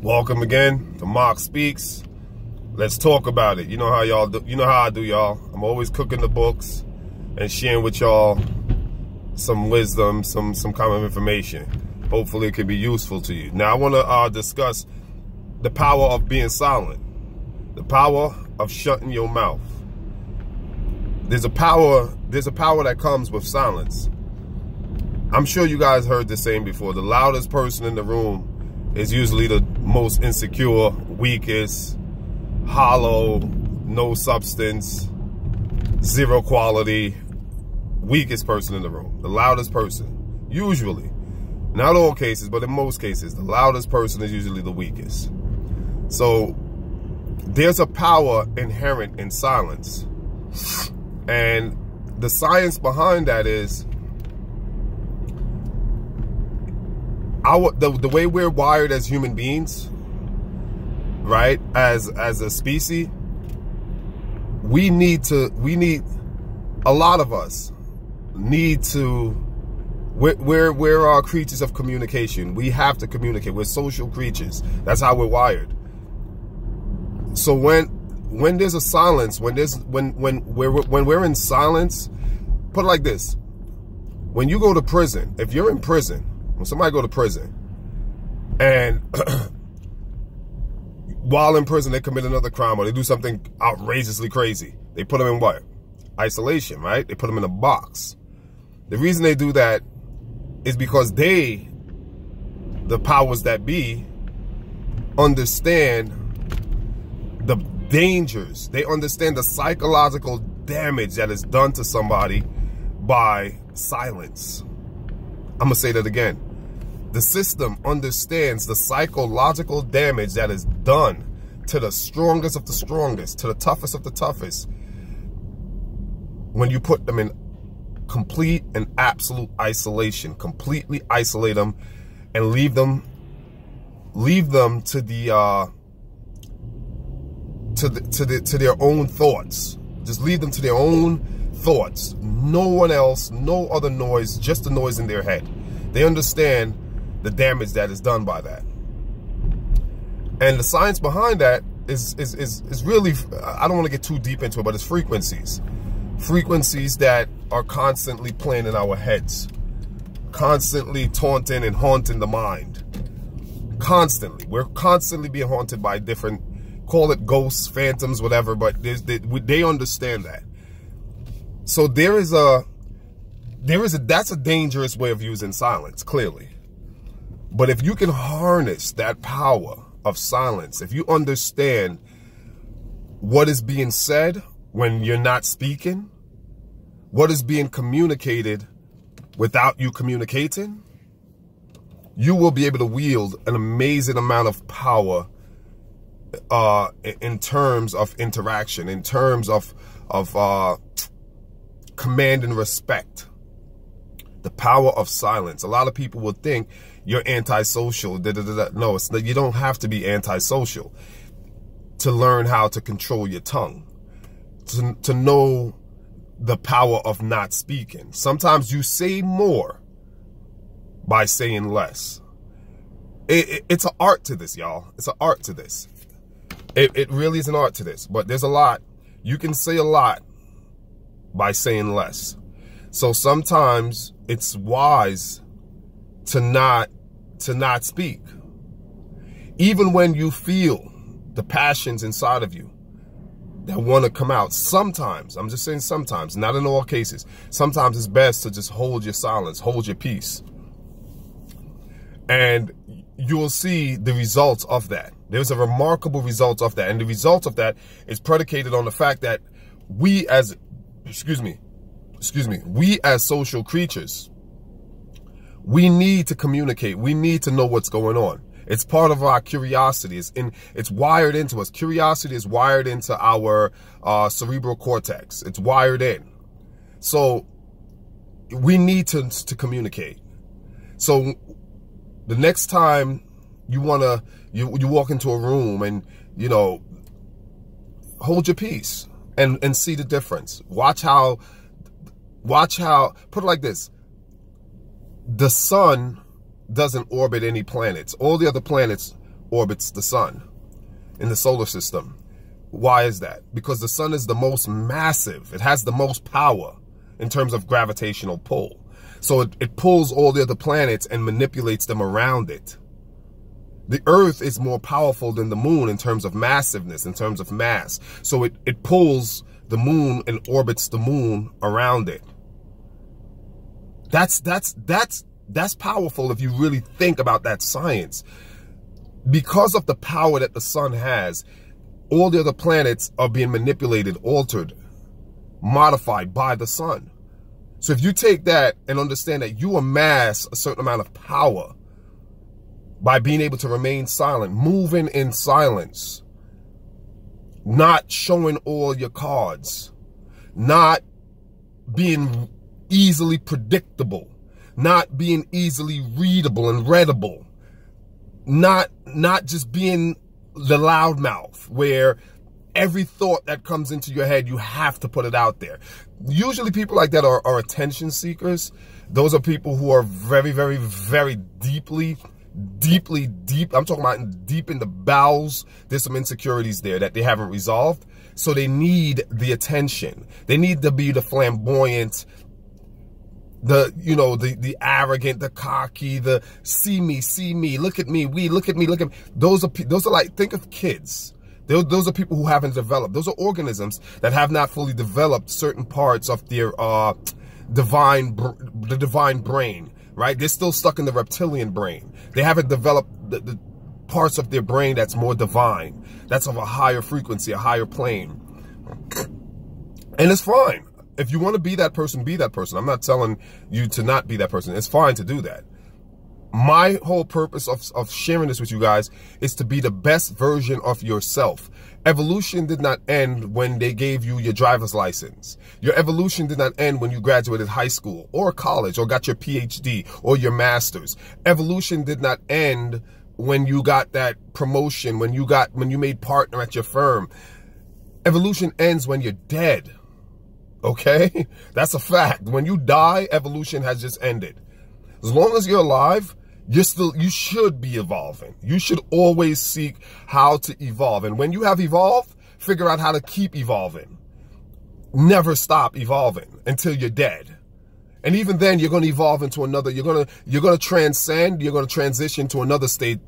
Welcome again to Mark Speaks. Let's talk about it. You know how y'all do. You know how I do, y'all. I'm always cooking the books and sharing with y'all some wisdom, some kind of information. Hopefully it can be useful to you. Now I want to discuss the power of being silent, the power of shutting your mouth. There's a power that comes with silence. I'm sure you guys heard the saying before. The loudest person in the room is usually the most insecure, weakest, hollow, no substance, zero quality, weakest person in the room. The loudest person, usually. Not all cases, but in most cases, the loudest person is usually the weakest. So there's a power inherent in silence. And the science behind that is the way we're wired as human beings, right? As a species, we need a lot of us need to. We're creatures of communication. We have to communicate. We're social creatures. That's how we're wired. So when there's a silence, when we're in silence, put it like this: when you go to prison, if you're in prison. When somebody go to prison and while in prison they commit another crime or they do something outrageously crazy, they put them in what? Isolation, right? They put them in a box. The reason they do that is because the powers that be, understand the dangers. They understand the psychological damage that is done to somebody by silence. I'm going to say that again. The system understands the psychological damage that is done to the strongest of the strongest, to the toughest of the toughest, when you put them in complete and absolute isolation. Completely isolate them and leave them to their own thoughts. Just leave them to their own thoughts. No one else, no other noise, just the noise in their head. They understand the damage that is done by that. And the science behind that is really, I don't want to get too deep into it, but it's frequencies. Frequencies that are constantly playing in our heads, constantly taunting and haunting the mind. Constantly. We're constantly being haunted by different, call it ghosts, phantoms, whatever, but they understand that. So that's a dangerous way of using silence, clearly. But if you can harness that power of silence, if you understand what is being said when you're not speaking, what is being communicated without you communicating, you will be able to wield an amazing amount of power in terms of interaction, in terms of command and respect. The power of silence. A lot of people will think you're antisocial. No, you don't have to be antisocial to learn how to control your tongue, to know the power of not speaking. Sometimes you say more by saying less. It's an art to this, y'all. It's an art to this. It really is an art to this. But there's a lot. You can say a lot by saying less. So sometimes it's wise to not speak. Even when you feel the passions inside of you that want to come out. Sometimes, I'm just saying sometimes, not in all cases. Sometimes it's best to just hold your silence, hold your peace. And you will see the results of that. There's a remarkable result of that. And the result of that is predicated on the fact that we as social creatures, we need to communicate. We need to know what's going on. It's part of our curiosity. It's wired into us. Curiosity is wired into our cerebral cortex. It's wired in. So we need to communicate. So the next time you walk into a room and, hold your peace and see the difference. Watch how, put it like this. The sun doesn't orbit any planets. All the other planets orbits the sun in the solar system. Why is that? Because the sun is the most massive. It has the most power in terms of gravitational pull. So it pulls all the other planets and manipulates them around it. The Earth is more powerful than the moon in terms of massiveness, in terms of mass. So it pulls the moon and orbits the moon around it. That's powerful if you really think about that science. Because of the power that the sun has, all the other planets are being manipulated, altered, modified by the sun. So if you take that and understand that you amass a certain amount of power by being able to remain silent, moving in silence, not showing all your cards, not being easily predictable, not being easily readable and readable, not just being the loudmouth where every thought that comes into your head, you have to put it out there. Usually people like that are attention seekers. Those are people who are very, very, very deeply, I'm talking about deep in the bowels. There's some insecurities there that they haven't resolved. So they need the attention. They need to be the flamboyant, the arrogant, the cocky, the see me, look at me, look at me. Those are like, think of kids. Those are people who haven't developed. Those are organisms that have not fully developed certain parts of their divine brain, right? They're still stuck in the reptilian brain. They haven't developed the parts of their brain that's more divine, that's of a higher frequency, a higher plane. And it's fine. If you want to be that person, be that person. I'm not telling you to not be that person. It's fine to do that. My whole purpose of sharing this with you guys is to be the best version of yourself. Evolution did not end when they gave you your driver's license. Your evolution did not end when you graduated high school or college or got your PhD or your master's. Evolution did not end when you got that promotion, when you made partner at your firm. Evolution ends when you're dead. Okay? That's a fact. When you die, evolution has just ended. As long as you're alive, you should be evolving. You should always seek how to evolve. And when you have evolved, figure out how to keep evolving. Never stop evolving until you're dead. And even then, you're going to evolve into another, you're going to transcend, you're going to transition to another state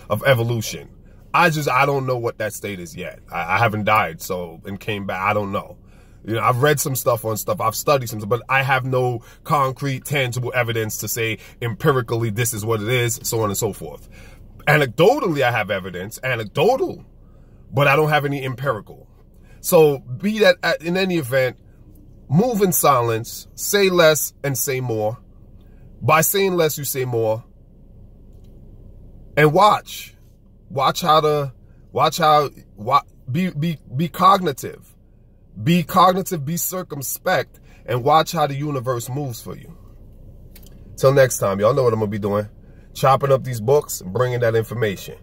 of evolution. I don't know what that state is yet. I haven't died, and came back. I don't know. You know, I've read some stuff on stuff. I've studied some stuff, but I have no concrete, tangible evidence to say empirically this is what it is, so on and so forth. Anecdotally, I have evidence, anecdotal, but I don't have any empirical. So be that in any event, move in silence, say less and say more. By saying less, you say more. And watch be cognitive. Be cognitive, be circumspect, and watch how the universe moves for you. Till next time, y'all know what I'm going to be doing. Chopping up these books and bringing that information.